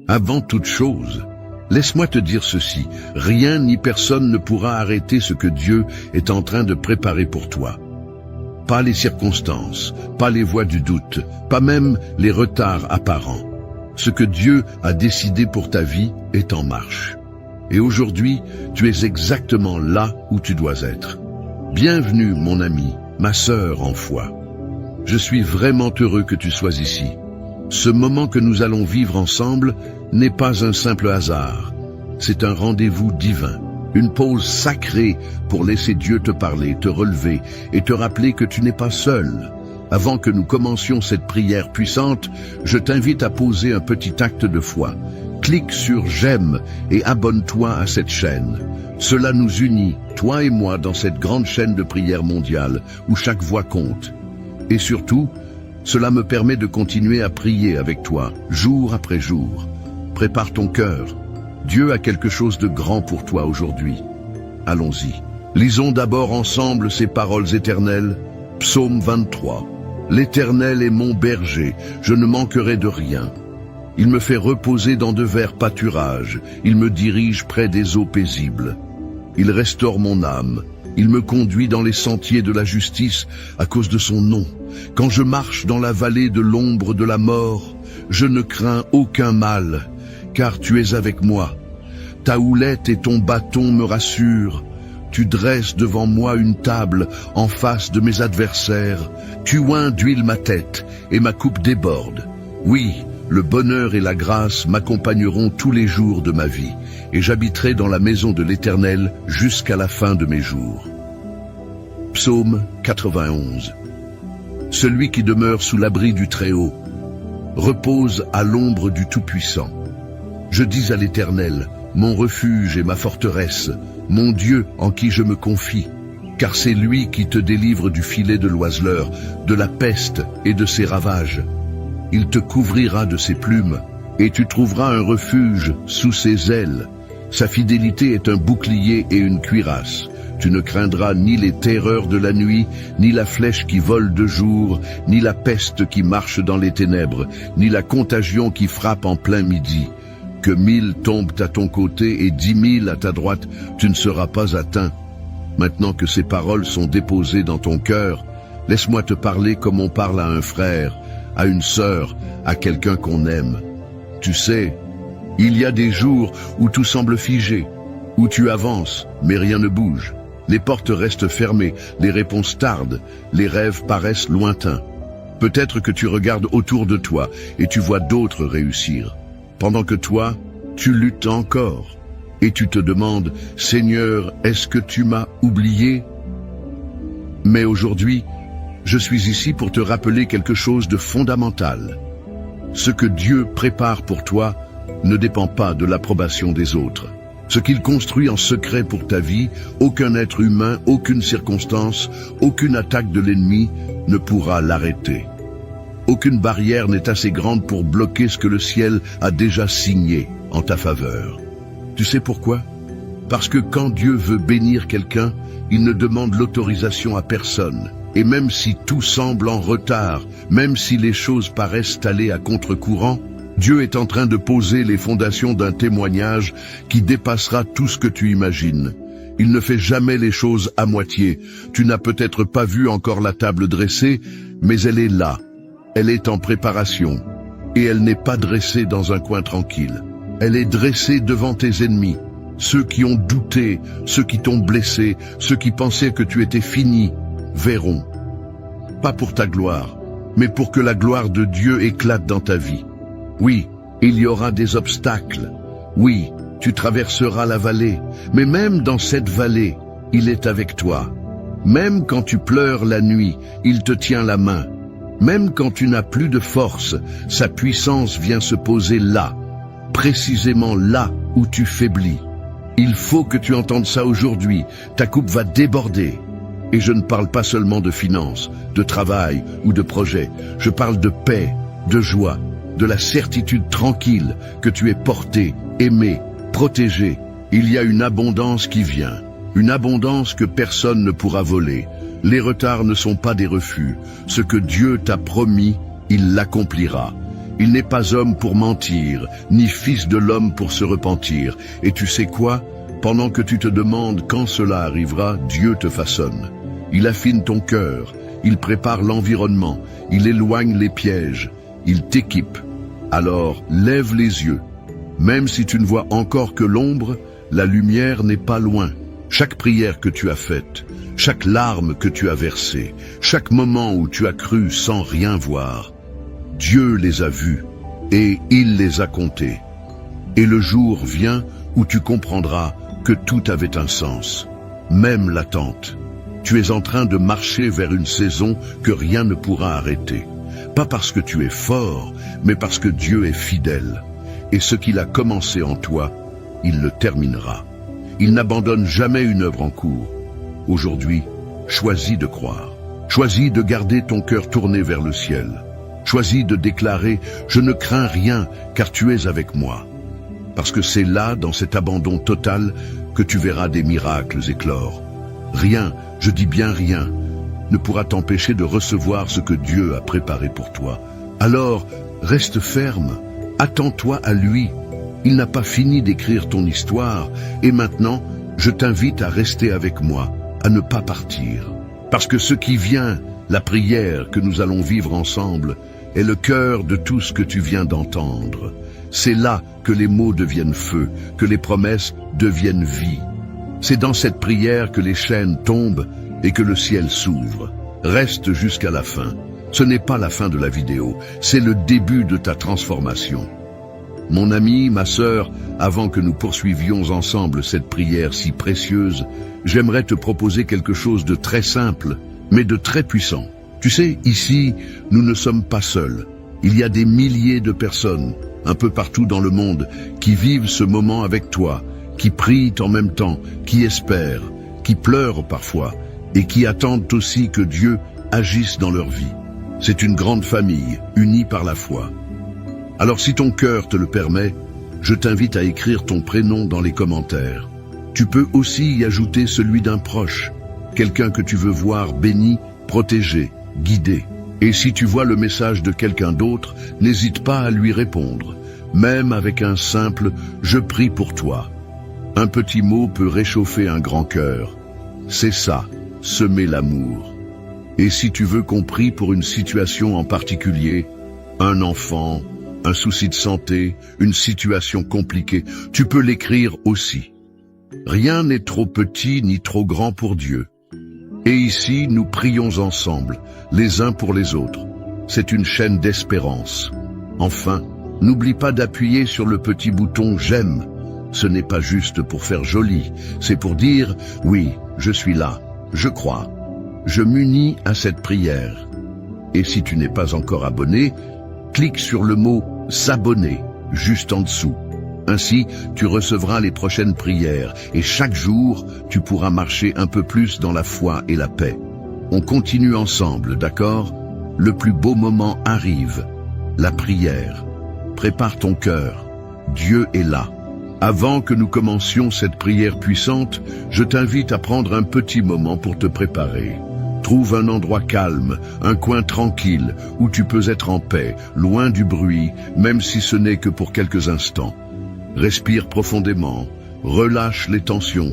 Avant toute chose, laisse-moi te dire ceci, rien ni personne ne pourra arrêter ce que Dieu est en train de préparer pour toi. Pas les circonstances, pas les voies du doute, pas même les retards apparents. Ce que Dieu a décidé pour ta vie est en marche. Et aujourd'hui, tu es exactement là où tu dois être. Bienvenue, mon ami, ma sœur en foi. Je suis vraiment heureux que tu sois ici. Ce moment que nous allons vivre ensemble n'est pas un simple hasard. C'est un rendez-vous divin, une pause sacrée pour laisser Dieu te parler, te relever et te rappeler que tu n'es pas seul. Avant que nous commencions cette prière puissante, je t'invite à poser un petit acte de foi. Clique sur j'aime et abonne-toi à cette chaîne. Cela nous unit, toi et moi, dans cette grande chaîne de prière mondiale où chaque voix compte. Et surtout, cela me permet de continuer à prier avec toi, jour après jour. Prépare ton cœur. Dieu a quelque chose de grand pour toi aujourd'hui. Allons-y. Lisons d'abord ensemble ces paroles éternelles. Psaume 23. L'Éternel est mon berger, je ne manquerai de rien. Il me fait reposer dans de verts pâturages, il me dirige près des eaux paisibles. Il restaure mon âme, il me conduit dans les sentiers de la justice à cause de son nom. Quand je marche dans la vallée de l'ombre de la mort, je ne crains aucun mal, car tu es avec moi. Ta houlette et ton bâton me rassurent. Tu dresses devant moi une table en face de mes adversaires. Tu oins d'huile ma tête et ma coupe déborde. Oui, le bonheur et la grâce m'accompagneront tous les jours de ma vie, et j'habiterai dans la maison de l'Éternel jusqu'à la fin de mes jours. Psaume 91. Celui qui demeure sous l'abri du Très-Haut repose à l'ombre du Tout-Puissant. Je dis à l'Éternel, mon refuge et ma forteresse, mon Dieu en qui je me confie, car c'est lui qui te délivre du filet de l'oiseleur, de la peste et de ses ravages. Il te couvrira de ses plumes, et tu trouveras un refuge sous ses ailes. Sa fidélité est un bouclier et une cuirasse. Tu ne craindras ni les terreurs de la nuit, ni la flèche qui vole de jour, ni la peste qui marche dans les ténèbres, ni la contagion qui frappe en plein midi. Que 1000 tombent à ton côté et 10 000 à ta droite, tu ne seras pas atteint. Maintenant que ces paroles sont déposées dans ton cœur, laisse-moi te parler comme on parle à un frère, à une sœur, à quelqu'un qu'on aime. Tu sais, il y a des jours où tout semble figé, où tu avances, mais rien ne bouge. Les portes restent fermées, les réponses tardent, les rêves paraissent lointains. Peut-être que tu regardes autour de toi et tu vois d'autres réussir, pendant que toi, tu luttes encore. Et tu te demandes, Seigneur, est-ce que tu m'as oublié? Mais aujourd'hui, je suis ici pour te rappeler quelque chose de fondamental. Ce que Dieu prépare pour toi ne dépend pas de l'approbation des autres. Ce qu'il construit en secret pour ta vie, aucun être humain, aucune circonstance, aucune attaque de l'ennemi ne pourra l'arrêter. Aucune barrière n'est assez grande pour bloquer ce que le ciel a déjà signé en ta faveur. Tu sais pourquoi? Parce que quand Dieu veut bénir quelqu'un, il ne demande l'autorisation à personne. Et même si tout semble en retard, même si les choses paraissent aller à contre-courant, Dieu est en train de poser les fondations d'un témoignage qui dépassera tout ce que tu imagines. Il ne fait jamais les choses à moitié. Tu n'as peut-être pas vu encore la table dressée, mais elle est là. Elle est en préparation. Et elle n'est pas dressée dans un coin tranquille. Elle est dressée devant tes ennemis. Ceux qui ont douté, ceux qui t'ont blessé, ceux qui pensaient que tu étais fini, verront. Pas pour ta gloire, mais pour que la gloire de Dieu éclate dans ta vie. Oui, il y aura des obstacles. Oui, tu traverseras la vallée, mais même dans cette vallée, il est avec toi. Même quand tu pleures la nuit, il te tient la main. Même quand tu n'as plus de force, sa puissance vient se poser là, précisément là où tu faiblis. Il faut que tu entendes ça aujourd'hui, ta coupe va déborder. Et je ne parle pas seulement de finances, de travail ou de projets, je parle de paix, de joie, de la certitude tranquille que tu es porté, aimé, protégé. Il y a une abondance qui vient, une abondance que personne ne pourra voler. Les retards ne sont pas des refus. Ce que Dieu t'a promis, il l'accomplira. Il n'est pas homme pour mentir, ni fils de l'homme pour se repentir. Et tu sais quoi? Pendant que tu te demandes quand cela arrivera, Dieu te façonne. Il affine ton cœur, il prépare l'environnement, il éloigne les pièges, il t'équipe. Alors, lève les yeux. Même si tu ne vois encore que l'ombre, la lumière n'est pas loin. Chaque prière que tu as faite, chaque larme que tu as versée, chaque moment où tu as cru sans rien voir, Dieu les a vus et il les a comptés. Et le jour vient où tu comprendras que tout avait un sens, même l'attente. Tu es en train de marcher vers une saison que rien ne pourra arrêter. Pas parce que tu es fort, mais parce que Dieu est fidèle. Et ce qu'il a commencé en toi, il le terminera. Il n'abandonne jamais une œuvre en cours. Aujourd'hui, choisis de croire. Choisis de garder ton cœur tourné vers le ciel. Choisis de déclarer « Je ne crains rien, car tu es avec moi ». Parce que c'est là, dans cet abandon total, que tu verras des miracles éclore. Rien, je dis bien rien, ne pourra t'empêcher de recevoir ce que Dieu a préparé pour toi. Alors, reste ferme, attends-toi à lui. Il n'a pas fini d'écrire ton histoire, et maintenant, je t'invite à rester avec moi, à ne pas partir. Parce que ce qui vient, la prière que nous allons vivre ensemble, est le cœur de tout ce que tu viens d'entendre. C'est là que les mots deviennent feu, que les promesses deviennent vie. C'est dans cette prière que les chaînes tombent et que le ciel s'ouvre. Reste jusqu'à la fin. Ce n'est pas la fin de la vidéo, c'est le début de ta transformation. Mon ami, ma sœur, avant que nous poursuivions ensemble cette prière si précieuse, j'aimerais te proposer quelque chose de très simple, mais de très puissant. Tu sais, ici, nous ne sommes pas seuls. Il y a des milliers de personnes, un peu partout dans le monde, qui vivent ce moment avec toi, qui prient en même temps, qui espèrent, qui pleurent parfois, et qui attendent aussi que Dieu agisse dans leur vie. C'est une grande famille, unie par la foi. Alors si ton cœur te le permet, je t'invite à écrire ton prénom dans les commentaires. Tu peux aussi y ajouter celui d'un proche, quelqu'un que tu veux voir béni, protégé, guidé. Et si tu vois le message de quelqu'un d'autre, n'hésite pas à lui répondre, même avec un simple « Je prie pour toi ». Un petit mot peut réchauffer un grand cœur. C'est ça, semer l'amour. Et si tu veux qu'on prie pour une situation en particulier, un enfant, un souci de santé, une situation compliquée, tu peux l'écrire aussi. Rien n'est trop petit ni trop grand pour Dieu. Et ici, nous prions ensemble, les uns pour les autres. C'est une chaîne d'espérance. Enfin, n'oublie pas d'appuyer sur le petit bouton « J'aime ». Ce n'est pas juste pour faire joli, c'est pour dire « Oui, je suis là, je crois, je m'unis à cette prière ». Et si tu n'es pas encore abonné, clique sur le mot « S'abonner » juste en dessous. Ainsi, tu recevras les prochaines prières et chaque jour, tu pourras marcher un peu plus dans la foi et la paix. On continue ensemble, d'accord? Le plus beau moment arrive, la prière. Prépare ton cœur, Dieu est là. Avant que nous commencions cette prière puissante, je t'invite à prendre un petit moment pour te préparer. Trouve un endroit calme, un coin tranquille, où tu peux être en paix, loin du bruit, même si ce n'est que pour quelques instants. Respire profondément, relâche les tensions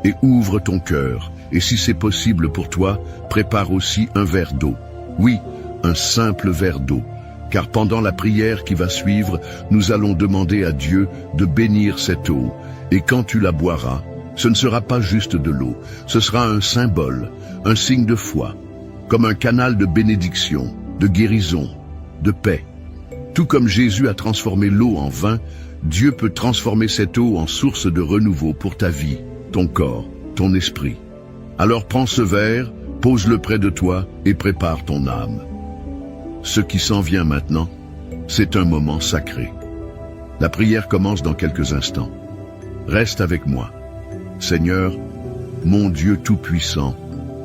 et ouvre ton cœur. Et si c'est possible pour toi, prépare aussi un verre d'eau. Oui, un simple verre d'eau. Car pendant la prière qui va suivre, nous allons demander à Dieu de bénir cette eau. Et quand tu la boiras, ce ne sera pas juste de l'eau, ce sera un symbole, un signe de foi, comme un canal de bénédiction, de guérison, de paix. Tout comme Jésus a transformé l'eau en vin, Dieu peut transformer cette eau en source de renouveau pour ta vie, ton corps, ton esprit. Alors prends ce verre, pose-le près de toi et prépare ton âme. Ce qui s'en vient maintenant, c'est un moment sacré. La prière commence dans quelques instants. Reste avec moi. Seigneur, mon Dieu tout-puissant,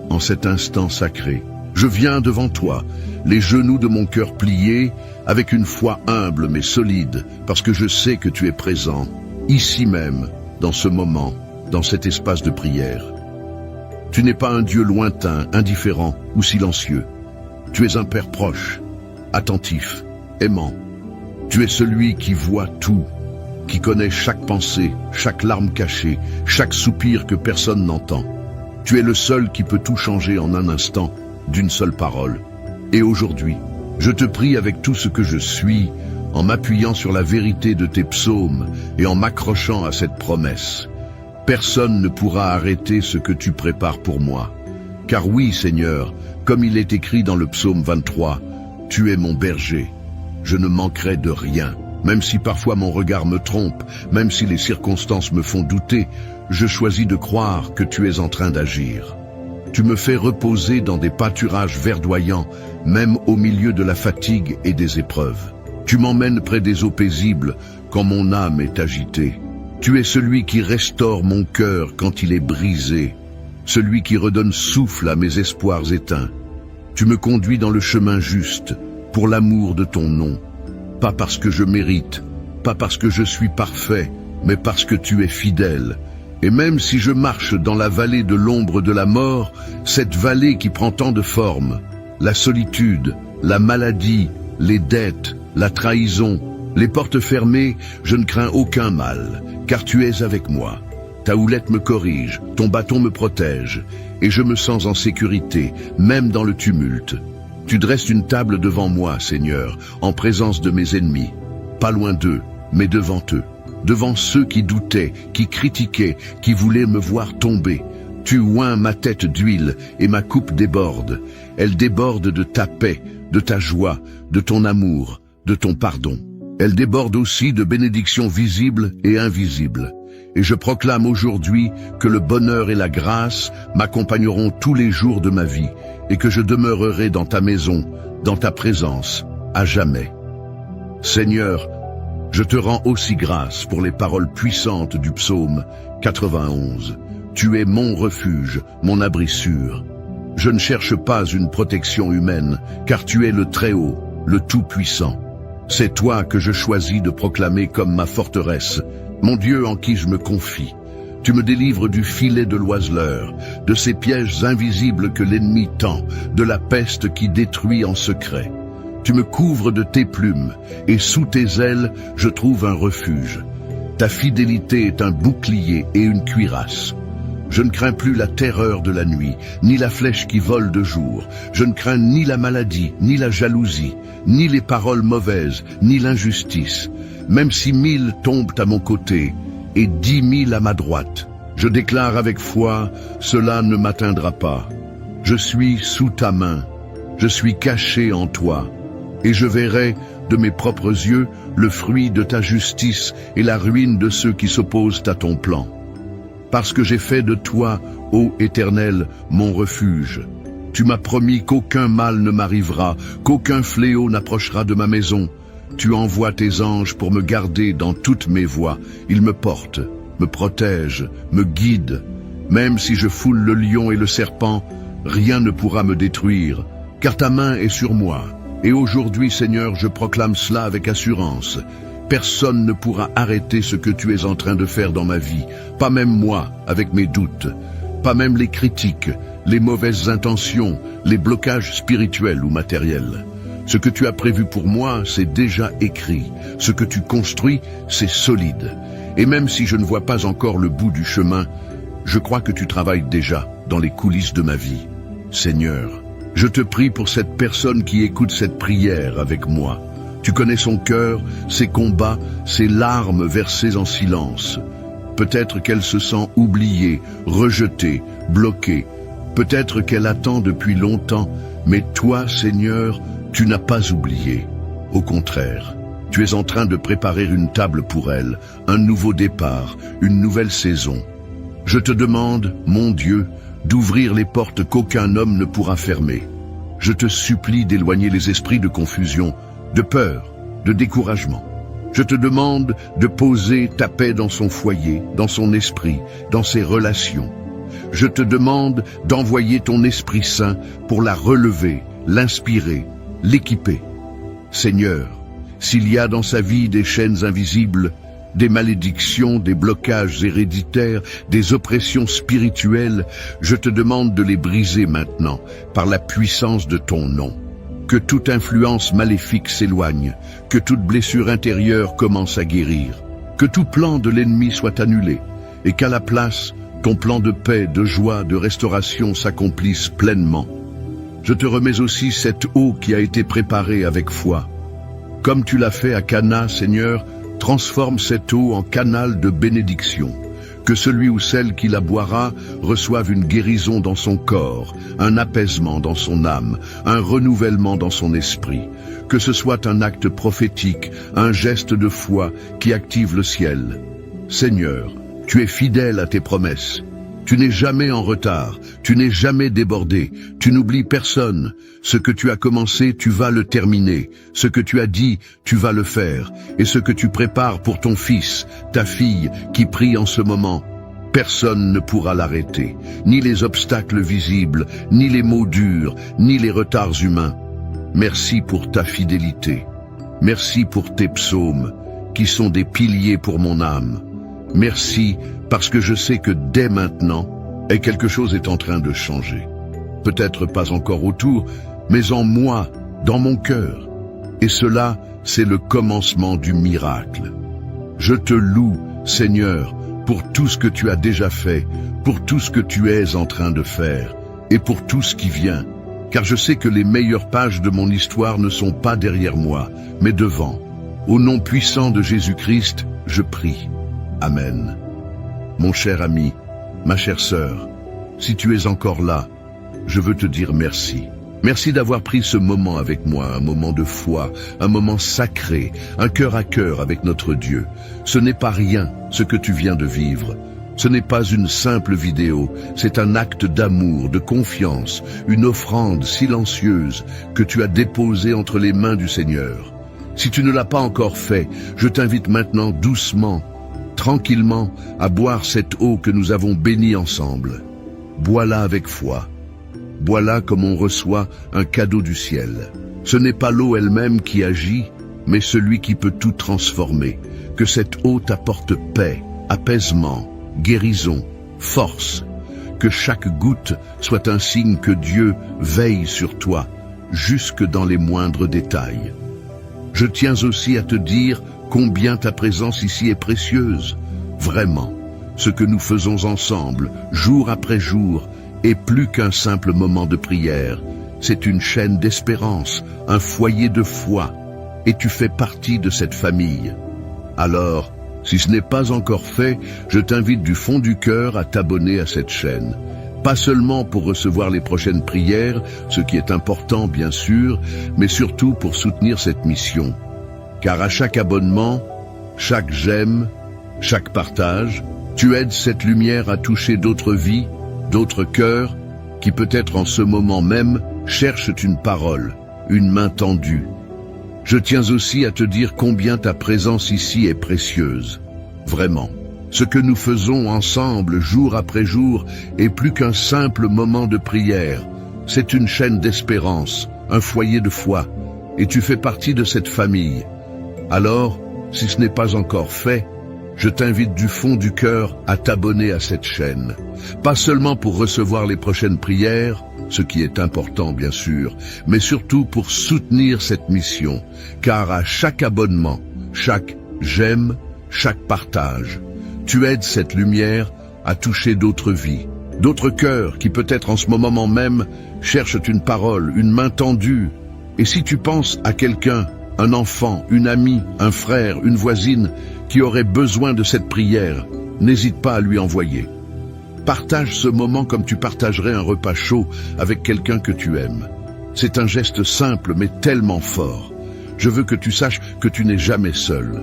en cet instant sacré, je viens devant toi, les genoux de mon cœur pliés, avec une foi humble mais solide, parce que je sais que tu es présent, ici même, dans ce moment, dans cet espace de prière. Tu n'es pas un Dieu lointain, indifférent ou silencieux. Tu es un Père proche, attentif, aimant. Tu es celui qui voit tout, qui connaît chaque pensée, chaque larme cachée, chaque soupir que personne n'entend. Tu es le seul qui peut tout changer en un instant, d'une seule parole. Et aujourd'hui, je te prie avec tout ce que je suis, en m'appuyant sur la vérité de tes psaumes et en m'accrochant à cette promesse. Personne ne pourra arrêter ce que tu prépares pour moi. Car oui, Seigneur, comme il est écrit dans le psaume 23, tu es mon berger. Je ne manquerai de rien. Même si parfois mon regard me trompe, même si les circonstances me font douter, je choisis de croire que tu es en train d'agir. Tu me fais reposer dans des pâturages verdoyants, même au milieu de la fatigue et des épreuves. Tu m'emmènes près des eaux paisibles quand mon âme est agitée. Tu es celui qui restaure mon cœur quand il est brisé, celui qui redonne souffle à mes espoirs éteints. Tu me conduis dans le chemin juste, pour l'amour de ton nom. Pas parce que je mérite, pas parce que je suis parfait, mais parce que tu es fidèle. Et même si je marche dans la vallée de l'ombre de la mort, cette vallée qui prend tant de formes, la solitude, la maladie, les dettes, la trahison, les portes fermées, je ne crains aucun mal, car tu es avec moi. Ta houlette me corrige, ton bâton me protège, et je me sens en sécurité, même dans le tumulte. Tu dresses une table devant moi, Seigneur, en présence de mes ennemis, pas loin d'eux, mais devant eux, devant ceux qui doutaient, qui critiquaient, qui voulaient me voir tomber. Tu oins ma tête d'huile et ma coupe déborde. Elle déborde de ta paix, de ta joie, de ton amour, de ton pardon. Elle déborde aussi de bénédictions visibles et invisibles. Et je proclame aujourd'hui que le bonheur et la grâce m'accompagneront tous les jours de ma vie et que je demeurerai dans ta maison, dans ta présence, à jamais. Seigneur, je te rends aussi grâce pour les paroles puissantes du psaume 91. Tu es mon refuge, mon abri sûr. Je ne cherche pas une protection humaine, car tu es le Très-Haut, le Tout-Puissant. C'est toi que je choisis de proclamer comme ma forteresse, mon Dieu en qui je me confie. Tu me délivres du filet de l'oiseleur, de ces pièges invisibles que l'ennemi tend, de la peste qui détruit en secret. Tu me couvres de tes plumes, et sous tes ailes, je trouve un refuge. Ta fidélité est un bouclier et une cuirasse. Je ne crains plus la terreur de la nuit, ni la flèche qui vole de jour. Je ne crains ni la maladie, ni la jalousie, ni les paroles mauvaises, ni l'injustice. Même si 1000 tombent à mon côté, et 10 000 à ma droite, je déclare avec foi, cela ne m'atteindra pas. Je suis sous ta main, je suis caché en toi, et je verrai de mes propres yeux le fruit de ta justice et la ruine de ceux qui s'opposent à ton plan. Parce que j'ai fait de toi, ô Éternel, mon refuge. Tu m'as promis qu'aucun mal ne m'arrivera, qu'aucun fléau n'approchera de ma maison. Tu envoies tes anges pour me garder dans toutes mes voies. Ils me portent, me protègent, me guident. Même si je foule le lion et le serpent, rien ne pourra me détruire, car ta main est sur moi. Et aujourd'hui, Seigneur, je proclame cela avec assurance. Personne ne pourra arrêter ce que tu es en train de faire dans ma vie, pas même moi, avec mes doutes, pas même les critiques, les mauvaises intentions, les blocages spirituels ou matériels. Ce que tu as prévu pour moi, c'est déjà écrit. Ce que tu construis, c'est solide. Et même si je ne vois pas encore le bout du chemin, je crois que tu travailles déjà dans les coulisses de ma vie. Seigneur, je te prie pour cette personne qui écoute cette prière avec moi. Tu connais son cœur, ses combats, ses larmes versées en silence. Peut-être qu'elle se sent oubliée, rejetée, bloquée. Peut-être qu'elle attend depuis longtemps, mais toi, Seigneur, tu n'as pas oublié. Au contraire, tu es en train de préparer une table pour elle, un nouveau départ, une nouvelle saison. Je te demande, mon Dieu, d'ouvrir les portes qu'aucun homme ne pourra fermer. Je te supplie d'éloigner les esprits de confusion, de peur, de découragement. Je te demande de poser ta paix dans son foyer, dans son esprit, dans ses relations. Je te demande d'envoyer ton Esprit Saint pour la relever, l'inspirer, l'équiper. Seigneur, s'il y a dans sa vie des chaînes invisibles, des malédictions, des blocages héréditaires, des oppressions spirituelles, je te demande de les briser maintenant par la puissance de ton nom. Que toute influence maléfique s'éloigne, que toute blessure intérieure commence à guérir, que tout plan de l'ennemi soit annulé, et qu'à la place, ton plan de paix, de joie, de restauration s'accomplisse pleinement. Je te remets aussi cette eau qui a été préparée avec foi. Comme tu l'as fait à Cana, Seigneur, transforme cette eau en canal de bénédiction. Que celui ou celle qui la boira reçoive une guérison dans son corps, un apaisement dans son âme, un renouvellement dans son esprit. Que ce soit un acte prophétique, un geste de foi qui active le ciel. Seigneur, tu es fidèle à tes promesses. Tu n'es jamais en retard, tu n'es jamais débordé, tu n'oublies personne. Ce que tu as commencé, tu vas le terminer. Ce que tu as dit, tu vas le faire. Et ce que tu prépares pour ton fils, ta fille, qui prie en ce moment, personne ne pourra l'arrêter. Ni les obstacles visibles, ni les mots durs, ni les retards humains. Merci pour ta fidélité. Merci pour tes psaumes, qui sont des piliers pour mon âme. Merci parce que je sais que dès maintenant, quelque chose est en train de changer. Peut-être pas encore autour, mais en moi, dans mon cœur. Et cela, c'est le commencement du miracle. Je te loue, Seigneur, pour tout ce que tu as déjà fait, pour tout ce que tu es en train de faire, et pour tout ce qui vient. Car je sais que les meilleures pages de mon histoire ne sont pas derrière moi, mais devant. Au nom puissant de Jésus-Christ, je prie. Amen. Mon cher ami, ma chère sœur, si tu es encore là, je veux te dire merci. Merci d'avoir pris ce moment avec moi, un moment de foi, un moment sacré, un cœur à cœur avec notre Dieu. Ce n'est pas rien, ce que tu viens de vivre. Ce n'est pas une simple vidéo, c'est un acte d'amour, de confiance, une offrande silencieuse que tu as déposée entre les mains du Seigneur. Si tu ne l'as pas encore fait, je t'invite maintenant doucement, tranquillement, à boire cette eau que nous avons bénie ensemble. Bois-la avec foi. Bois-la comme on reçoit un cadeau du ciel. Ce n'est pas l'eau elle-même qui agit, mais celui qui peut tout transformer. Que cette eau t'apporte paix, apaisement, guérison, force. Que chaque goutte soit un signe que Dieu veille sur toi, jusque dans les moindres détails. Je tiens aussi à te dire combien ta présence ici est précieuse. Vraiment, ce que nous faisons ensemble, jour après jour, est plus qu'un simple moment de prière. C'est une chaîne d'espérance, un foyer de foi, et tu fais partie de cette famille. Alors, si ce n'est pas encore fait, je t'invite du fond du cœur à t'abonner à cette chaîne. Pas seulement pour recevoir les prochaines prières, ce qui est important bien sûr, mais surtout pour soutenir cette mission. Car à chaque abonnement, chaque j'aime, chaque partage, tu aides cette lumière à toucher d'autres vies, d'autres cœurs, qui peut-être en ce moment même cherchent une parole, une main tendue. Je tiens aussi à te dire combien ta présence ici est précieuse. Vraiment, ce que nous faisons ensemble jour après jour est plus qu'un simple moment de prière. C'est une chaîne d'espérance, un foyer de foi, et tu fais partie de cette famille. Alors, si ce n'est pas encore fait, je t'invite du fond du cœur à t'abonner à cette chaîne. Pas seulement pour recevoir les prochaines prières, ce qui est important bien sûr, mais surtout pour soutenir cette mission, car à chaque abonnement, chaque j'aime, chaque partage, tu aides cette lumière à toucher d'autres vies, d'autres cœurs qui peut-être en ce moment même cherchent une parole, une main tendue. Et si tu penses à quelqu'un, un enfant, une amie, un frère, une voisine qui aurait besoin de cette prière, n'hésite pas à lui envoyer. Partage ce moment comme tu partagerais un repas chaud avec quelqu'un que tu aimes. C'est un geste simple mais tellement fort. Je veux que tu saches que tu n'es jamais seul.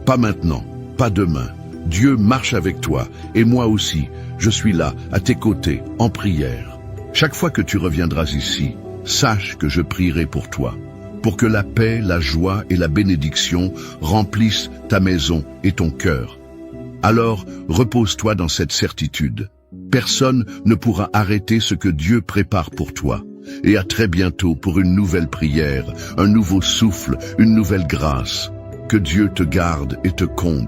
Pas maintenant, pas demain. Dieu marche avec toi et moi aussi, je suis là, à tes côtés, en prière. Chaque fois que tu reviendras ici, sache que je prierai pour toi, pour que la paix, la joie et la bénédiction remplissent ta maison et ton cœur. Alors, repose-toi dans cette certitude. Personne ne pourra arrêter ce que Dieu prépare pour toi. Et à très bientôt pour une nouvelle prière, un nouveau souffle, une nouvelle grâce. Que Dieu te garde et te comble.